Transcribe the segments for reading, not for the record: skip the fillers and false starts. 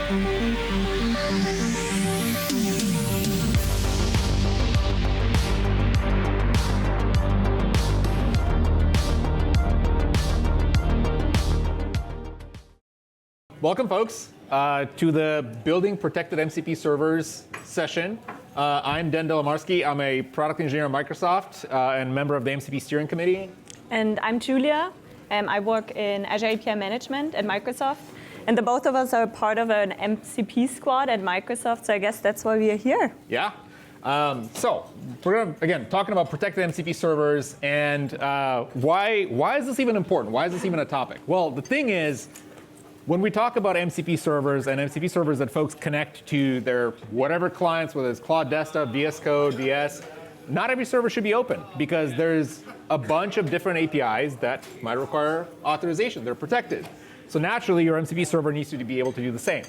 Welcome, folks, to the Building Protected MCP Servers session. I'm Den Delimarsky. I'm a product engineer at Microsoft and member of the MCP steering committee. And I'm Julia. I work in Azure API Management at Microsoft. And the both of us are part of an MCP squad at Microsoft, so I guess that's why we are here. Yeah. So we're going to, again, talking about protected MCP servers and why is this even important? Why is this even a topic? Well, the thing is, when we talk about MCP servers and MCP servers that folks connect to their whatever clients, whether it's Cloud Desktop, VS Code, VS, not every server should be open because there's a bunch of different APIs that might require authorization. They're protected. So naturally, your MCP server needs to be able to do the same.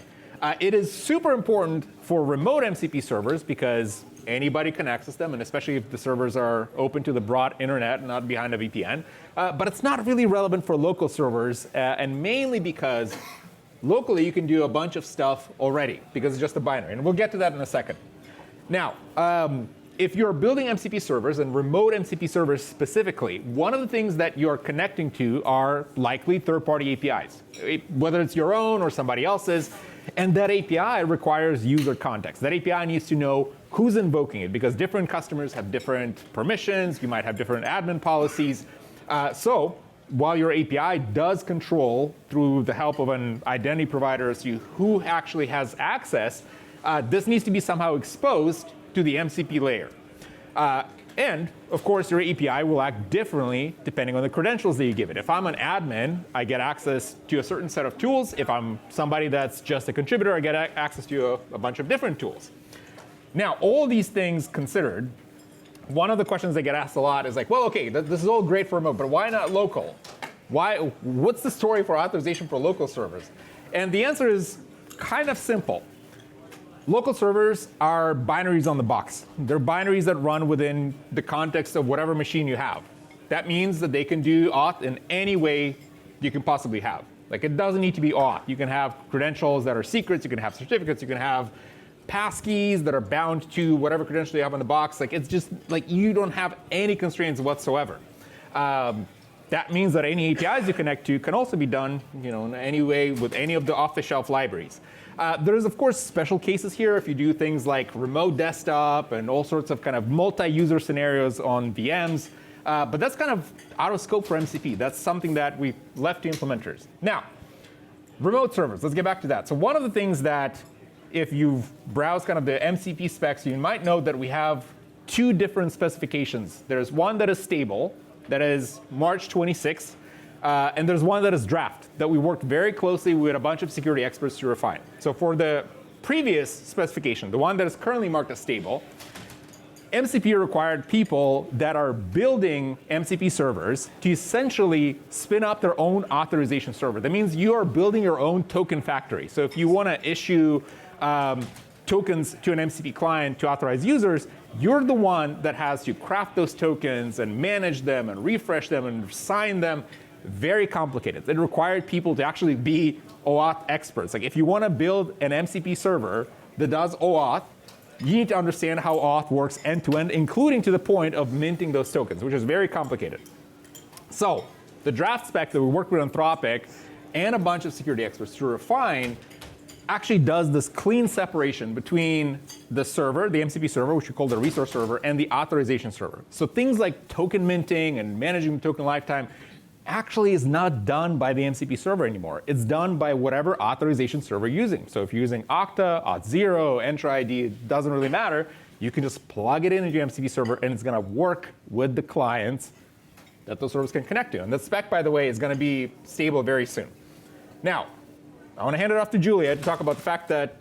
It is super important for remote MCP servers because anybody can access them, and especially if the servers are open to the broad internet and not behind a VPN. But it's not really relevant for local servers, and mainly because locally you can do a bunch of stuff already because it's just a binary. And we'll get to that in a second. Now, if you're building MCP servers and remote MCP servers specifically, one of the things that you're connecting to are likely third-party APIs, whether it's your own or somebody else's. And that API requires user context. That API needs to know who's invoking it because different customers have different permissions. You might have different admin policies. So while your API does control through the help of an identity provider as to who actually has access, this needs to be somehow exposed to the MCP layer. And of course, your API will act differently depending on the credentials that you give it. If I'm an admin, I get access to a certain set of tools. If I'm somebody that's just a contributor, I get access to a bunch of different tools. Now, all these things considered, one of the questions that get asked a lot is like, well, okay, this is all great for remote, but why not local? What's the story for authorization for local servers? And the answer is kind of simple. Local servers are binaries on the box. They're binaries that run within the context of whatever machine you have. That means that they can do auth in any way you can possibly have. Like, it doesn't need to be auth. You can have credentials that are secrets. You can have certificates. You can have passkeys that are bound to whatever credential you have on the box. Like, it's just like you don't have any constraints whatsoever. That means that any APIs you connect to can also be done, in any way with any of the off-the-shelf libraries. There's, of course, special cases here if you do things like remote desktop and all sorts of kind of multi-user scenarios on VMs. But that's kind of out of scope for MCP. That's something that we've left to implementers. Now, remote servers, let's get back to that. So one of the things that if you've browsed kind of the MCP specs, you might know that we have two different specifications. There's one that is stable, that is March 26th. And there's one that is draft that we worked very closely with a bunch of security experts to refine. So for the previous specification, the one that is currently marked as stable, MCP required people that are building MCP servers to essentially spin up their own authorization server. That means you are building your own token factory. So if you want to issue tokens to an MCP client to authorize users, you're the one that has to craft those tokens and manage them and refresh them and sign them. Very complicated. It required people to actually be OAuth experts. Like, if you want to build an MCP server that does OAuth, you need to understand how auth works end-to-end, including to the point of minting those tokens, which is very complicated. So the draft spec that we worked with Anthropic and a bunch of security experts to refine actually does this clean separation between the server, the MCP server, which we call the resource server, and the authorization server. So things like token minting and managing the token lifetime actually is not done by the MCP server anymore. It's done by whatever authorization server you're using. So if you're using Okta, Auth0, Entra ID, it doesn't really matter. You can just plug it into your MCP server, and it's going to work with the clients that those servers can connect to. And the spec, by the way, is going to be stable very soon. Now, I want to hand it off to Julia to talk about the fact that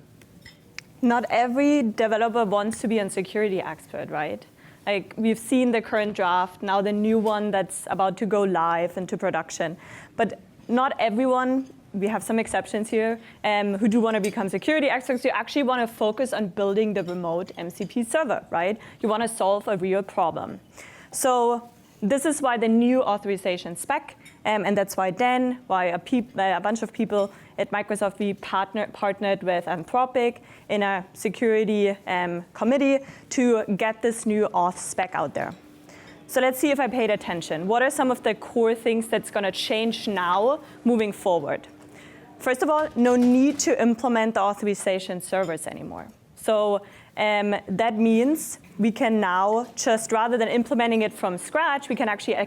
not every developer wants to be a security expert, right? Like, we've seen the current draft, now the new one that's about to go live into production. But not everyone, we have some exceptions here, who do want to become security experts. You actually want to focus on building the remote MCP server, right? You want to solve a real problem. So this is why the new authorization spec And that's why why a bunch of people at Microsoft, we partnered with Anthropic in a security committee to get this new auth spec out there. So let's see if I paid attention. What are some of the core things that's going to change now moving forward? First of all, no need to implement the authorization servers anymore. So that means we can now just, rather than implementing it from scratch, we can actually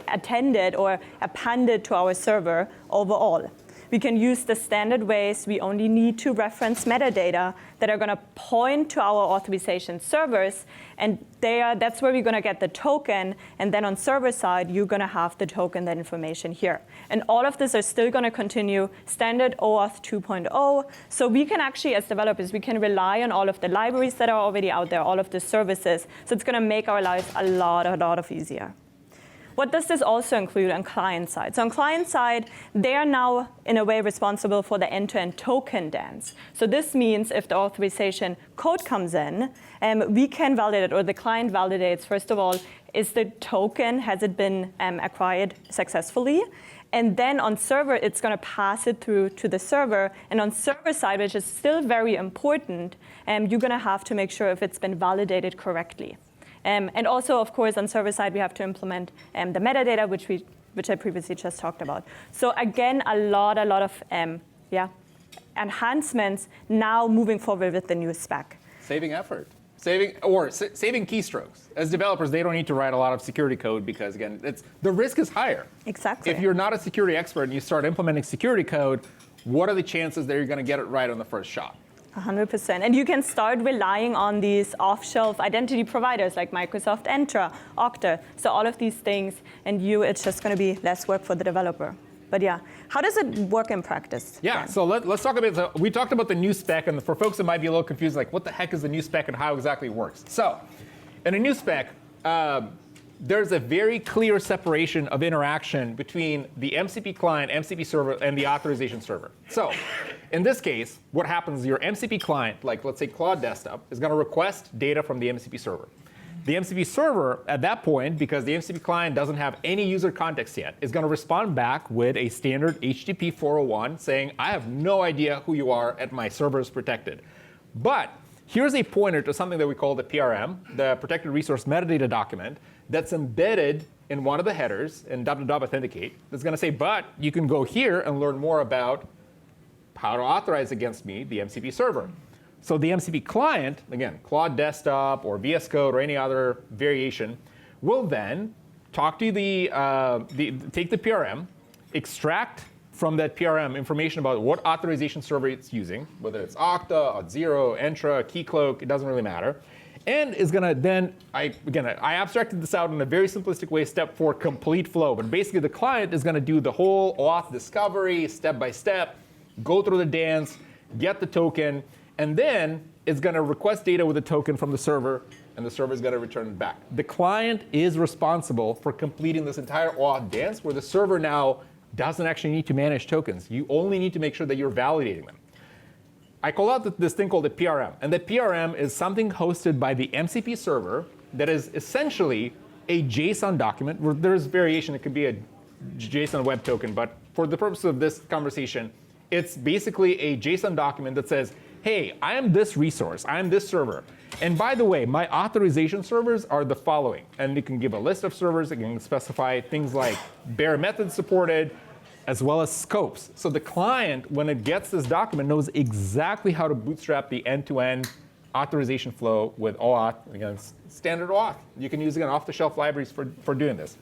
attend it or append it to our server overall. We can use the standard ways. We only need to reference metadata that are going to point to our authorization servers. And that's where we're going to get the token. And then on server side, you're going to have the token, that information here. And all of this are still going to continue standard OAuth 2.0. So we can actually, as developers, we can rely on all of the libraries that are already out there, all of the services. So it's going to make our lives a lot easier. What does this also include on client side? So on client side, they are now, in a way, responsible for the end-to-end token dance. So this means if the authorization code comes in, we can validate, or the client validates, first of all, is the token, has it been acquired successfully? And then on server, it's going to pass it through to the server. And on server side, which is still very important, you're going to have to make sure if it's been validated correctly. And also, of course, on server side, we have to implement the metadata, which I previously just talked about. So again, a lot of enhancements now moving forward with the new spec. Saving effort. Saving keystrokes. As developers, they don't need to write a lot of security code because, again, the risk is higher. Exactly. If you're not a security expert and you start implementing security code, what are the chances that you're going to get it right on the first shot? 100%. And you can start relying on these off-shelf identity providers like Microsoft Entra, Okta, so all of these things, and it's just going to be less work for the developer. But yeah, how does it work in practice? Yeah, then? so let's talk about we talked about the new spec, and for folks that might be a little confused, like what the heck is the new spec and how exactly it works? So in a new spec, there's a very clear separation of interaction between the MCP client, MCP server, and the authorization server. So in this case, what happens is your MCP client, like let's say Claude Desktop, is going to request data from the MCP server. The MCP server, at that point, because the MCP client doesn't have any user context yet, is going to respond back with a standard HTTP 401 saying, I have no idea who you are, and my server is protected. But here's a pointer to something that we call the PRM, the Protected Resource Metadata document, that's embedded in one of the headers in authenticate. That's going to say, but you can go here and learn more about how to authorize against me, the MCP server. So the MCP client, again, Claude Desktop or VS Code or any other variation, will then talk to take the PRM, extract from that PRM information about what authorization server it's using, whether it's Okta, Auth0, Entra, Keycloak, it doesn't really matter. And is going to then, I abstracted this out in a very simplistic way, step for complete flow. But basically, the client is going to do the whole auth discovery, step by step, go through the dance, get the token, and then it's going to request data with the token from the server, and the server is going to return it back. The client is responsible for completing this entire auth dance, where the server now doesn't actually need to manage tokens. You only need to make sure that you're validating them. I call out this thing called the PRM. And the PRM is something hosted by the MCP server that is essentially a JSON document, where there's variation. It could be a JSON web token. But for the purpose of this conversation, it's basically a JSON document that says, hey, I am this resource. I am this server. And by the way, my authorization servers are the following. And it can give a list of servers. It can specify things like bare methods supported, as well as scopes. So the client, when it gets this document, knows exactly how to bootstrap the end-to-end authorization flow with OAuth, again, standard OAuth. You can use, again, off-the-shelf libraries for doing this.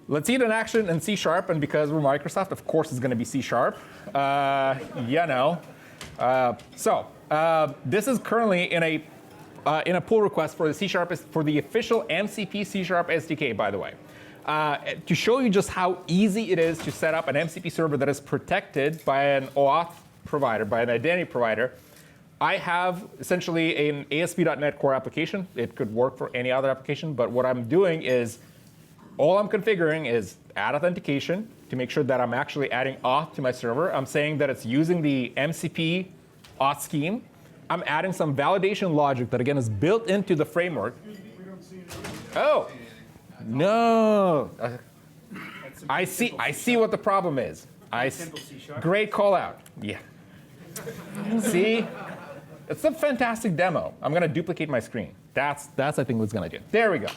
Let's see it in action in C#, and because we're Microsoft, of course it's going to be C#. This is currently in a pull request for the C# for the official MCP C# SDK, by the way. To show you just how easy it is to set up an MCP server that is protected by an OAuth provider, by an identity provider, I have essentially an ASP.NET Core application. It could work for any other application, but what I'm doing is, all I'm configuring is add authentication to make sure that I'm actually adding auth to my server. I'm saying that it's using the MCP auth scheme. I'm adding some validation logic that, again, is built into the framework. Oh. No. I see what the problem is. Simple C#. Great call out. Yeah. See? It's a fantastic demo. I'm going to duplicate my screen. That's I think what's going to do. There we go.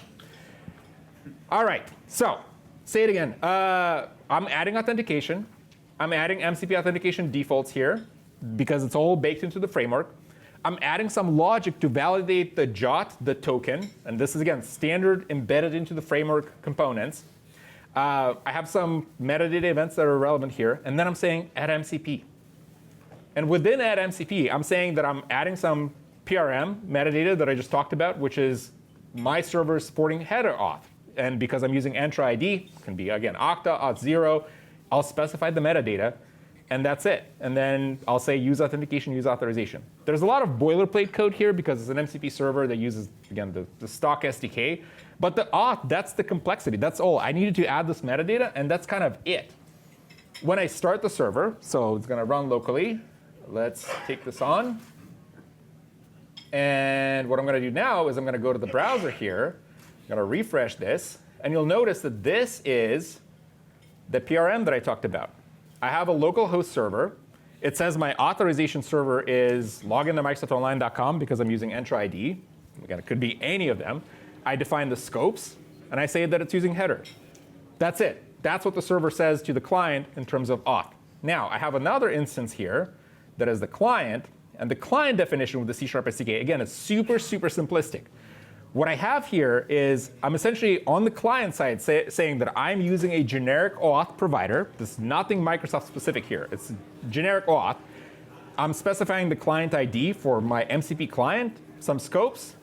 All right. So say it again. I'm adding authentication. I'm adding MCP authentication defaults here because it's all baked into the framework. I'm adding some logic to validate the JOT, the token. And this is, again, standard embedded into the framework components. I have some metadata events that are relevant here. And then I'm saying add MCP. And within add MCP, I'm saying that I'm adding some PRM metadata that I just talked about, which is my server supporting header auth. And because I'm using Entra ID, can be, again, Okta, auth0, I'll specify the metadata. And that's it. And then I'll say use authentication, use authorization. There's a lot of boilerplate code here because it's an MCP server that uses, again, the stock SDK. But the auth, that's the complexity. That's all. I needed to add this metadata, and that's kind of it. When I start the server, so it's going to run locally. Let's take this on. And what I'm going to do now is I'm going to go to the browser here. I'm going to refresh this. And you'll notice that this is the PRM that I talked about. I have a local host server. It says my authorization server is login to microsoftonline.com because I'm using Entra ID. Again, it could be any of them. I define the scopes, and I say that it's using header. That's it. That's what the server says to the client in terms of auth. Now, I have another instance here that is the client, and the client definition with the C# SDK, again, is super, super simplistic. What I have here is I'm essentially on the client side saying that I'm using a generic auth provider. There's nothing Microsoft specific here. It's generic auth. I'm specifying the client ID for my MCP client, some scopes,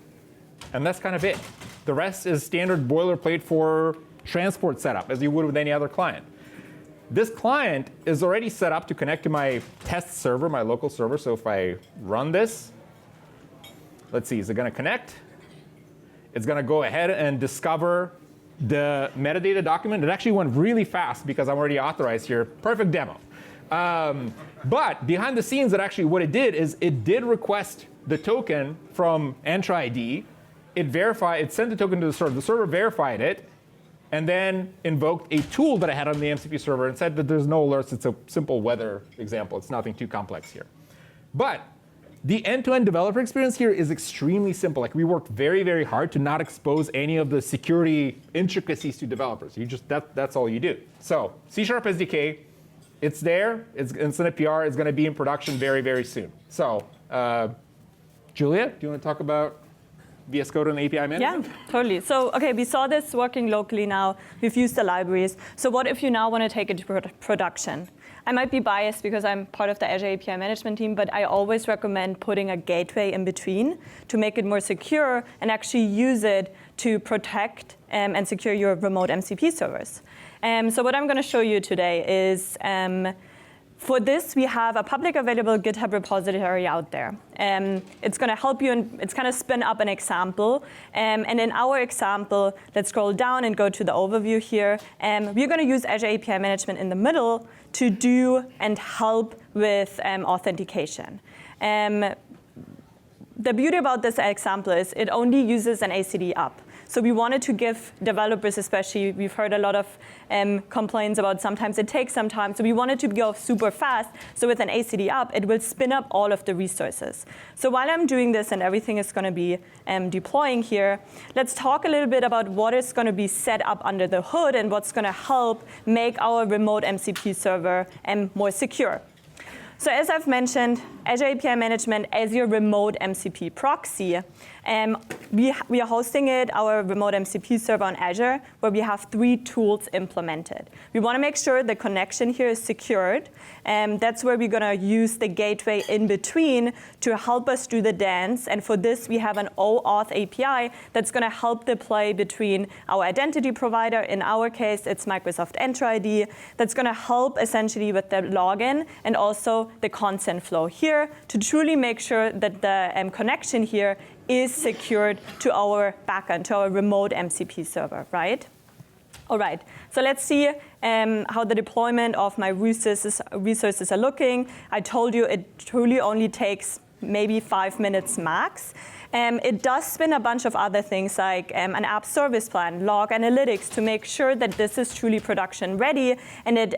and that's kind of it. The rest is standard boilerplate for transport setup, as you would with any other client. This client is already set up to connect to my test server, my local server. So if I run this, let's see, is it going to connect? It's going to go ahead and discover the metadata document. It actually went really fast because I'm already authorized here. Perfect demo. But behind the scenes, what it did is it did request the token from Entra ID. It sent the token to the server. The server verified it, and then invoked a tool that I had on the MCP server and said that there's no alerts. It's a simple weather example. It's nothing too complex here. But the end-to-end developer experience here is extremely simple. Like, we worked very, very hard to not expose any of the security intricacies to developers. That's all you do. So C# SDK, it's there. It's in a PR. It's going to be in production very, very soon. So Julia, do you want to talk about VS Code and API management? Yeah, totally. So, OK, we saw this working locally now. We've used the libraries. So what if you now want to take it to production? I might be biased because I'm part of the Azure API management team, but I always recommend putting a gateway in between to make it more secure and actually use it to protect and secure your remote MCP servers. So what I'm going to show you today is, for this, we have a public available GitHub repository out there. It's going to help you, and it's going to spin up an example. And in our example, let's scroll down and go to the overview here. We're going to use Azure API Management in the middle to do and help with authentication. The beauty about this example is it only uses an ACD up. So we wanted to give developers, especially, we've heard a lot of complaints about sometimes it takes some time. So we wanted to go super fast. So with an ACD up, it will spin up all of the resources. So while I'm doing this and everything is going to be deploying here, let's talk a little bit about what is going to be set up under the hood and what's going to help make our remote MCP server more secure. So as I've mentioned, Azure API Management as your remote MCP proxy. We are hosting our remote MCP server on Azure, where we have 3 tools implemented. We want to make sure the connection here is secured. That's where we're going to use the gateway in between to help us do the dance. And for this, we have an OAuth API that's going to help deploy between our identity provider. In our case, it's Microsoft Entra ID. That's going to help essentially with the login and also the consent flow here to truly make sure that the connection here is secured to our backend, to our remote MCP server, right? All right, so let's see how the deployment of my resources are looking. I told you it truly only takes maybe 5 minutes max. It does spin a bunch of other things like an app service plan, log analytics to make sure that this is truly production ready, and it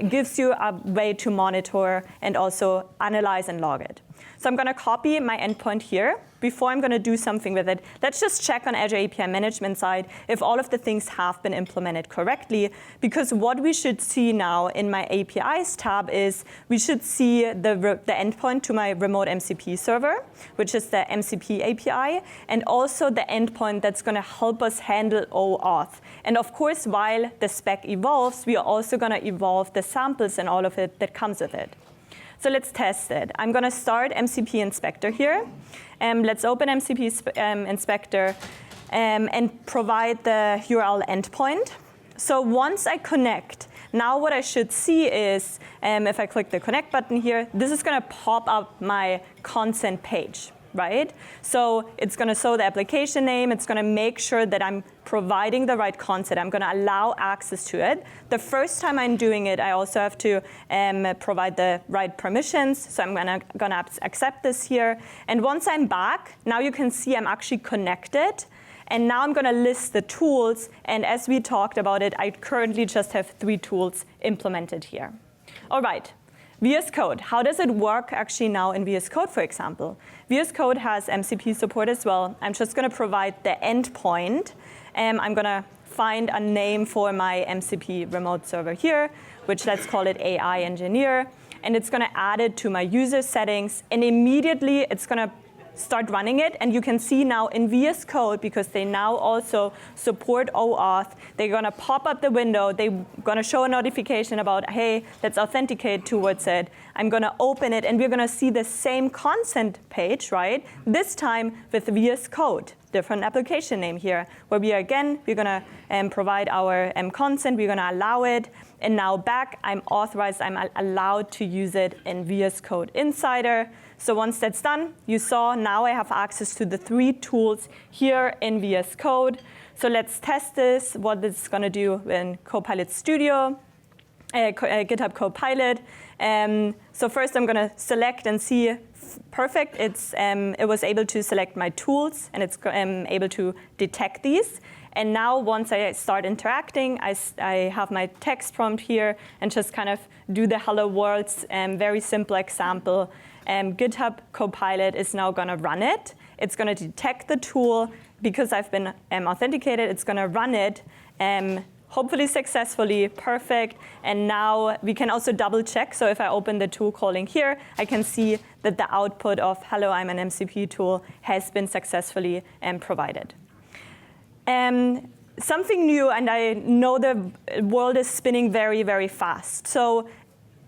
gives you a way to monitor and also analyze and log it. So I'm going to copy my endpoint here. Before I'm going to do something with it, let's just check on Azure API Management side if all of the things have been implemented correctly. Because what we should see now in my APIs tab is we should see the endpoint to my remote MCP server, which is the MCP API, and also the endpoint that's going to help us handle OAuth. And of course, while the spec evolves, we are also going to evolve the samples and all of it that comes with it. So let's test it. I'm going to start MCP Inspector here. Let's open MCP Inspector and provide the URL endpoint. So once I connect, now what I should see is, if I click the connect button here, this is going to pop up my consent page, right? So it's going to show the application name. It's going to make sure that I'm providing the right consent. I'm going to allow access to it. The first time I'm doing it, I also have to provide the right permissions. So I'm going to accept this here. And once I'm back, now you can see I'm actually connected. And now I'm going to list the tools. And as we talked about it, I currently just have 3 tools implemented here. All right. VS Code, how does it work actually now in VS Code, for example? VS Code has MCP support as well. I'm just going to provide the endpoint. I'm going to find a name for my MCP remote server here, which let's call it AI Engineer. And it's going to add it to my user settings. And immediately, it's going to start running it. And you can see now in VS Code, because they now also support OAuth, they're going to pop up the window. They're going to show a notification about, hey, let's authenticate towards it. I'm going to open it, and we're going to see the same consent page, right? This time with VS Code, different application name here, where we're going to provide our consent. We're going to allow it. And now back, I'm authorized. I'm allowed to use it in VS Code Insider. So once that's done, you saw now I have access to the 3 tools here in VS Code. So let's test this, what it's going to do in Copilot Studio, GitHub Copilot. So first I'm going to select and see, perfect. It was able to select my tools, and it's able to detect these. And now once I start interacting, I have my text prompt here and just kind of do the hello world, very simple example. GitHub Copilot is now going to run it. It's going to detect the tool. Because I've been authenticated, it's going to run it, hopefully successfully, perfect. And now we can also double check. So if I open the tool calling here, I can see that the output of hello, I'm an MCP tool has been successfully provided. Something new, and I know the world is spinning very, very fast. So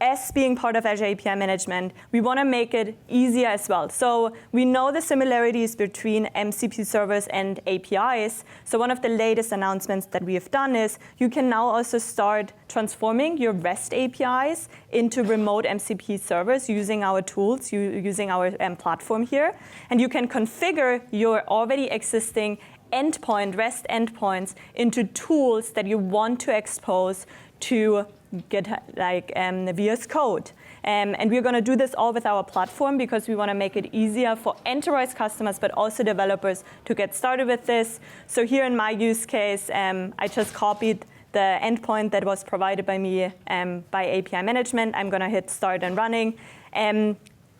as being part of Azure API Management, we want to make it easier as well. So we know the similarities between MCP servers and APIs. So one of the latest announcements that we have done is you can now also start transforming your REST APIs into remote MCP servers using our tools, using our platform here. And you can configure your already existing REST endpoints into tools that you want to expose to VS Code. And we're going to do this all with our platform because we want to make it easier for enterprise customers, but also developers to get started with this. So here in my use case, I just copied the endpoint that was provided by me by API Management. I'm going to hit start and running.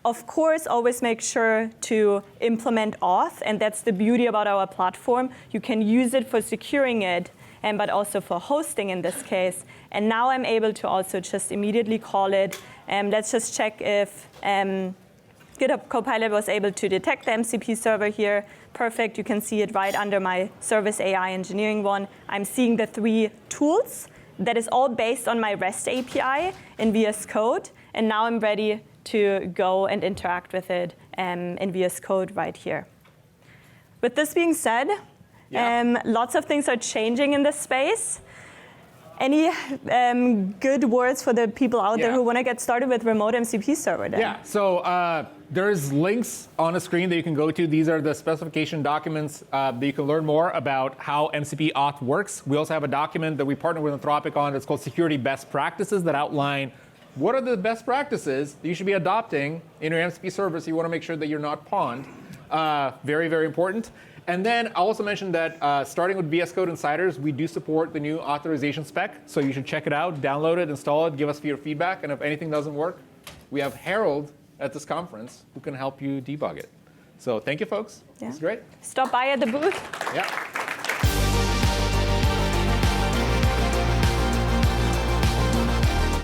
Of course, always make sure to implement auth, and that's the beauty about our platform. You can use it for securing it, but also for hosting in this case. And now I'm able to also just immediately call it. Let's just check if GitHub Copilot was able to detect the MCP server here. Perfect, you can see it right under my Service AI Engineering one. I'm seeing the 3 tools. That is all based on my REST API in VS Code. And now I'm ready to go and interact with it in VS Code right here. With this being said, lots of things are changing in this space. Any good words for the people out there who want to get started with remote MCP server then? Yeah, so there's links on the screen that you can go to. These are the specification documents that you can learn more about how MCP auth works. We also have a document that we partner with Anthropic on that's called Security Best Practices that outline what are the best practices that you should be adopting in your MCP servers. You want to make sure that you're not pawned. Very, very important. And then I also mentioned that starting with VS Code Insiders, we do support the new authorization spec. So you should check it out, download it, install it, give us your feedback. And if anything doesn't work, we have Harold at this conference who can help you debug it. So thank you, folks. Yeah. It's great. Stop by at the booth. Yeah.